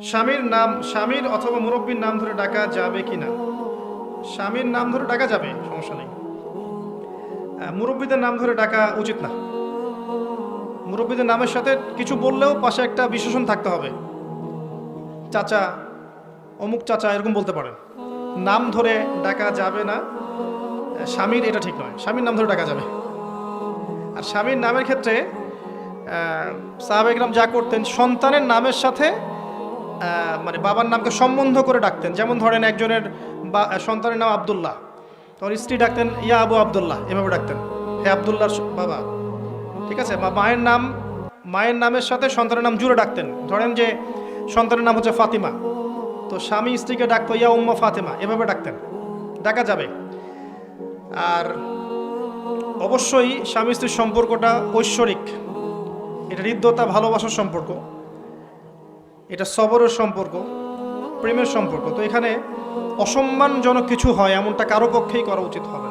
স্বামীর অথবা মুরব্বীর নাম ধরে ডাকা যাবে কিনা? স্বামীর নাম ধরে ডাকা যাবে, সমস্যা নেই। মুরব্বীদের নাম ধরে ডাকা উচিত না। মুরব্বীদের নামের সাথে কিছু বললেও পাশে একটা বিশেষণ থাকতে হবে। চাচা, অমুক চাচা, এরকম বলতে পারেন। নাম ধরে ডাকা যাবে না স্বামীর, এটা ঠিক নয়। স্বামীর নাম ধরে ডাকা যাবে। আর স্বামীর নামের ক্ষেত্রে সাহাবায়ে কেরাম যা করতেন, সন্তানের নামের সাথে মানে বাবার নামকে সম্বন্ধ করে ডাকতেন। যেমন ধরেন একজনের সন্তানের নাম আব্দুল্লাহ, তখন স্ত্রী ডাকতেন ইয়া আবু আব্দুল্লাহ, এভাবে ডাকতেন, হে আব্দুল্লাহর বাবা। ঠিক আছে? বা মায়ের নামের সাথে সন্তানের নাম জুড়ে ডাকতেন। ধরেন যে সন্তানের নাম হচ্ছে ফাতিমা, তো স্বামী স্ত্রীকে ডাকতো ইয়া উম্মা ফাতেমা, এভাবে ডাকতেন, ডাকা যাবে। আর অবশ্যই স্বামী স্ত্রীর সম্পর্কটা ঐশ্বরিক, এটা হৃদ্যতা, ভালোবাসার সম্পর্ক, এটা সবরের সম্পর্ক, প্রেমের সম্পর্ক। তো এখানে অসম্মানজনক কিছু হয় এমনটা কারো পক্ষেই করা উচিত হবে না।